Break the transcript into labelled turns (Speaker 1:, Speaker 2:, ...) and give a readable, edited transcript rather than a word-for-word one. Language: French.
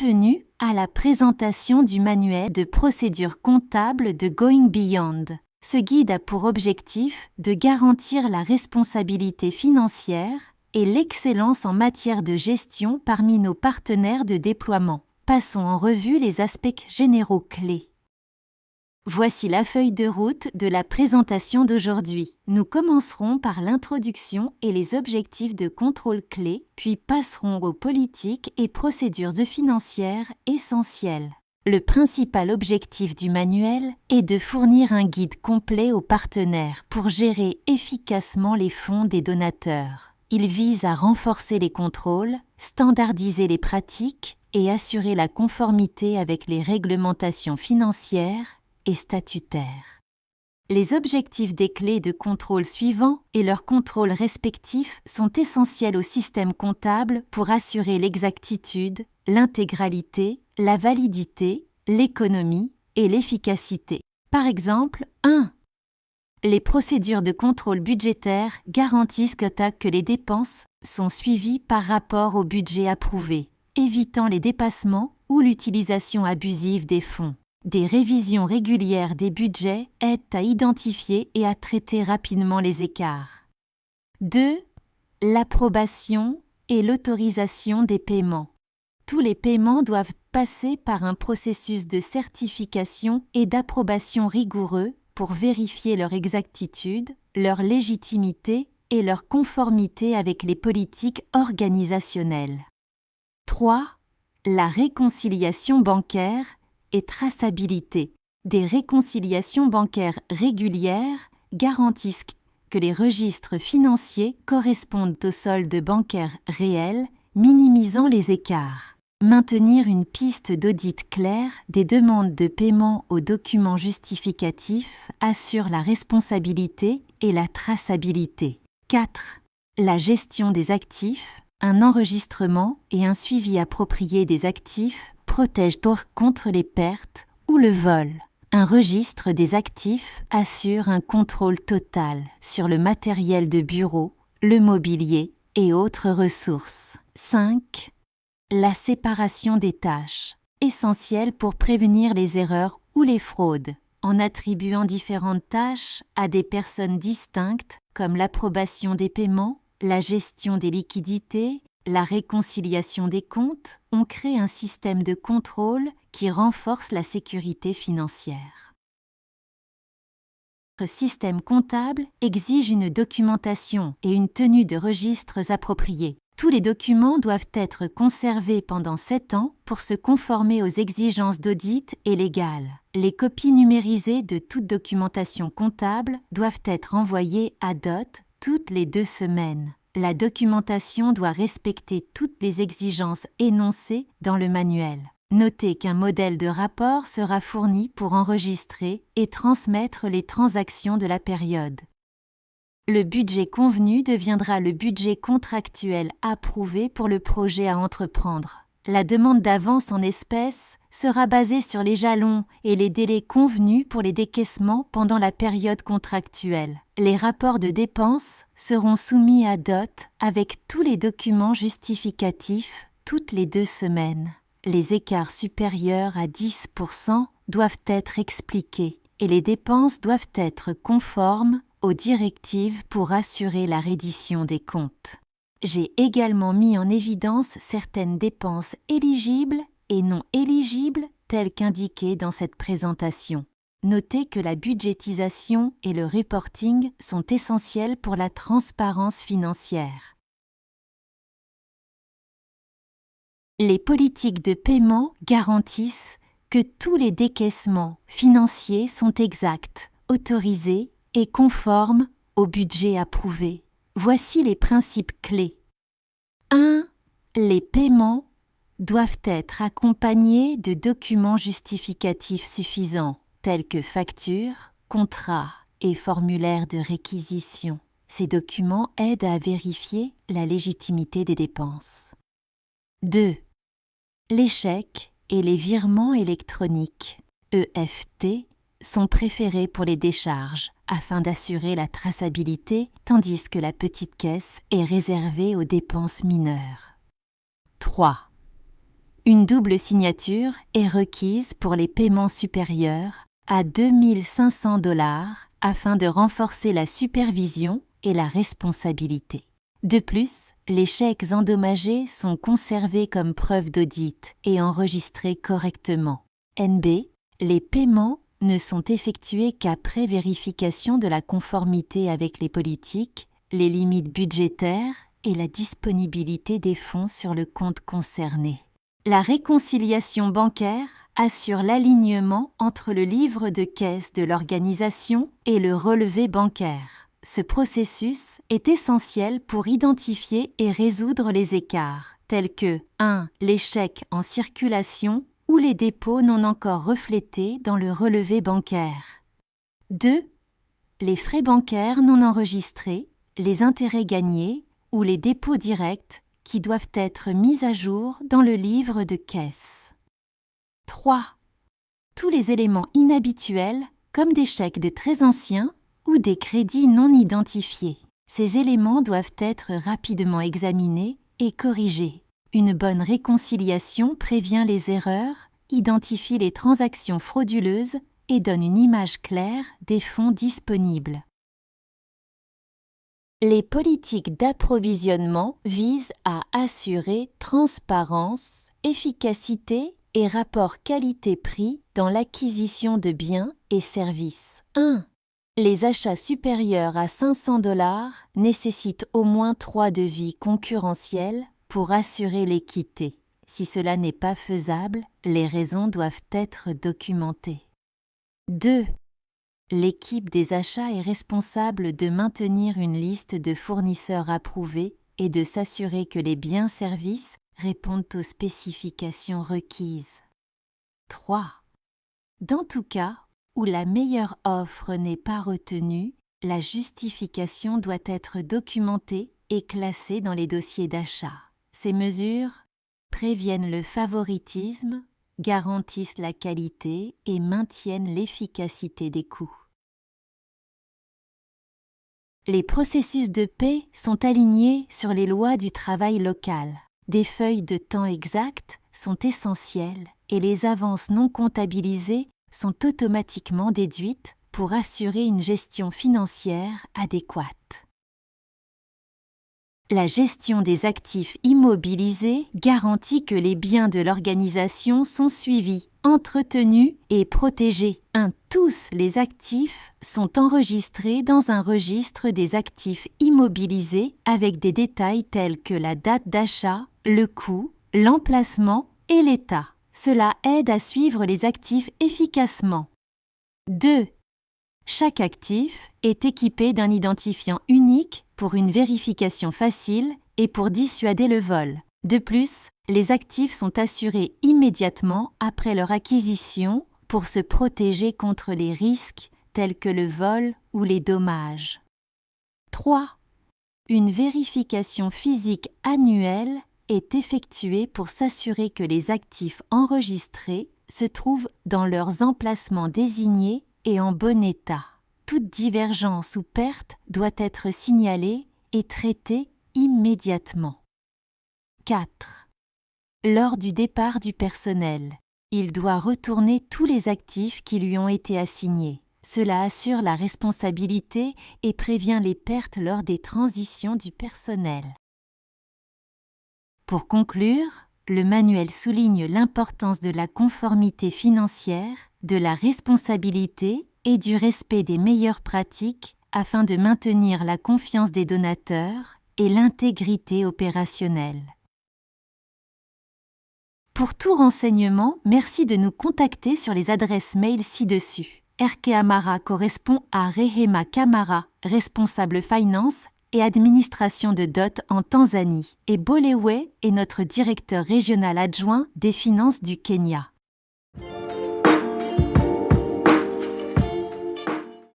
Speaker 1: Bienvenue à la présentation du manuel de procédure comptable de Going Beyond. Ce guide a pour objectif de garantir la responsabilité financière et l'excellence en matière de gestion parmi nos partenaires de déploiement. Passons en revue les aspects généraux clés. Voici la feuille de route de la présentation d'aujourd'hui. Nous commencerons par l'introduction et les objectifs de contrôle clés, puis passerons aux politiques et procédures financières essentielles. Le principal objectif du manuel est de fournir un guide complet aux partenaires pour gérer efficacement les fonds des donateurs. Il vise à renforcer les contrôles, standardiser les pratiques et assurer la conformité avec les réglementations financières et statutaires. Les objectifs des clés de contrôle suivants et leurs contrôles respectifs sont essentiels au système comptable pour assurer l'exactitude, l'intégralité, la validité, l'économie et l'efficacité. Par exemple, 1. Les procédures de contrôle budgétaire garantissent que les dépenses sont suivies par rapport au budget approuvé, évitant les dépassements ou l'utilisation abusive des fonds. Des révisions régulières des budgets aident à identifier et à traiter rapidement les écarts. 2. L'approbation et l'autorisation des paiements. Tous les paiements doivent passer par un processus de certification et d'approbation rigoureux pour vérifier leur exactitude, leur légitimité et leur conformité avec les politiques organisationnelles. 3. La réconciliation bancaire et traçabilité. Des réconciliations bancaires régulières garantissent que les registres financiers correspondent au solde bancaire réel, minimisant les écarts. Maintenir une piste d'audit claire des demandes de paiement aux documents justificatifs assure la responsabilité et la traçabilité. 4. La gestion des actifs, un enregistrement et un suivi approprié des actifs protège contre les pertes ou le vol. Un registre des actifs assure un contrôle total sur le matériel de bureau, le mobilier et autres ressources. 5. La séparation des tâches, essentielle pour prévenir les erreurs ou les fraudes, en attribuant différentes tâches à des personnes distinctes comme l'approbation des paiements, la gestion des liquidités, la réconciliation des comptes, on crée un système de contrôle qui renforce la sécurité financière. Notre système comptable exige une documentation et une tenue de registres appropriés. Tous les documents doivent être conservés pendant 7 ans pour se conformer aux exigences d'audit et légales. Les copies numérisées de toute documentation comptable doivent être envoyées à DOT toutes les 2 semaines. La documentation doit respecter toutes les exigences énoncées dans le manuel. Notez qu'un modèle de rapport sera fourni pour enregistrer et transmettre les transactions de la période. Le budget convenu deviendra le budget contractuel approuvé pour le projet à entreprendre. La demande d'avance en espèces sera basée sur les jalons et les délais convenus pour les décaissements pendant la période contractuelle. Les rapports de dépenses seront soumis à DOT avec tous les documents justificatifs toutes les 2 semaines. Les écarts supérieurs à 10% doivent être expliqués et les dépenses doivent être conformes aux directives pour assurer la reddition des comptes. J'ai également mis en évidence certaines dépenses éligibles et non éligibles telles qu'indiquées dans cette présentation. Notez que la budgétisation et le reporting sont essentiels pour la transparence financière. Les politiques de paiement garantissent que tous les décaissements financiers sont exacts, autorisés et conformes au budget approuvé. Voici les principes clés. 1. Les paiements doivent être accompagnés de documents justificatifs suffisants, tels que factures, contrats et formulaires de réquisition. Ces documents aident à vérifier la légitimité des dépenses. 2. Les chèques et les virements électroniques, EFT, sont préférés pour les décharges afin d'assurer la traçabilité, tandis que la petite caisse est réservée aux dépenses mineures. 3. Une double signature est requise pour les paiements supérieurs à 2 500 $ afin de renforcer la supervision et la responsabilité. De plus, les chèques endommagés sont conservés comme preuve d'audit et enregistrés correctement. NB. Les paiements ne sont effectués qu'après vérification de la conformité avec les politiques, les limites budgétaires et la disponibilité des fonds sur le compte concerné. La réconciliation bancaire assure l'alignement entre le livre de caisse de l'organisation et le relevé bancaire. Ce processus est essentiel pour identifier et résoudre les écarts, tels que 1. Les chèques en circulation ou les dépôts non encore reflétés dans le relevé bancaire. 2. Les frais bancaires non enregistrés, les intérêts gagnés ou les dépôts directs qui doivent être mis à jour dans le livre de caisse. 3. Tous les éléments inhabituels comme des chèques de très anciens ou des crédits non identifiés. Ces éléments doivent être rapidement examinés et corrigés. Une bonne réconciliation prévient les erreurs, identifie les transactions frauduleuses et donne une image claire des fonds disponibles. Les politiques d'approvisionnement visent à assurer transparence, efficacité et rapport qualité-prix dans l'acquisition de biens et services. 1. Les achats supérieurs à 500 $ nécessitent au moins 3 devis concurrentiels pour assurer l'équité. Si cela n'est pas faisable, les raisons doivent être documentées. 2. L'équipe des achats est responsable de maintenir une liste de fournisseurs approuvés et de s'assurer que les biens-services répondent aux spécifications requises. 3. Dans tout cas où la meilleure offre n'est pas retenue, la justification doit être documentée et classée dans les dossiers d'achat. Ces mesures préviennent le favoritisme, garantissent la qualité et maintiennent l'efficacité des coûts. Les processus de paie sont alignés sur les lois du travail local. Des feuilles de temps exactes sont essentielles et les avances non comptabilisées sont automatiquement déduites pour assurer une gestion financière adéquate. La gestion des actifs immobilisés garantit que les biens de l'organisation sont suivis, entretenus et protégés. Tous les actifs sont enregistrés dans un registre des actifs immobilisés avec des détails tels que la date d'achat, le coût, l'emplacement et l'état. Cela aide à suivre les actifs efficacement. 2. Chaque actif est équipé d'un identifiant unique pour une vérification facile et pour dissuader le vol. De plus, les actifs sont assurés immédiatement après leur acquisition pour se protéger contre les risques tels que le vol ou les dommages. 3. Une vérification physique annuelle est effectuée pour s'assurer que les actifs enregistrés se trouvent dans leurs emplacements désignés et en bon état. Toute divergence ou perte doit être signalée et traitée immédiatement. 4. Lors du départ du personnel, il doit retourner tous les actifs qui lui ont été assignés. Cela assure la responsabilité et prévient les pertes lors des transitions du personnel. Pour conclure, le manuel souligne l'importance de la conformité financière, de la responsabilité et du respect des meilleures pratiques afin de maintenir la confiance des donateurs et l'intégrité opérationnelle. Pour tout renseignement, merci de nous contacter sur les adresses mail ci-dessus. RK Amara correspond à Rehema Kamara, responsable finance et administration de DOT en Tanzanie, et Bolewe est notre directeur régional adjoint des finances du Kenya.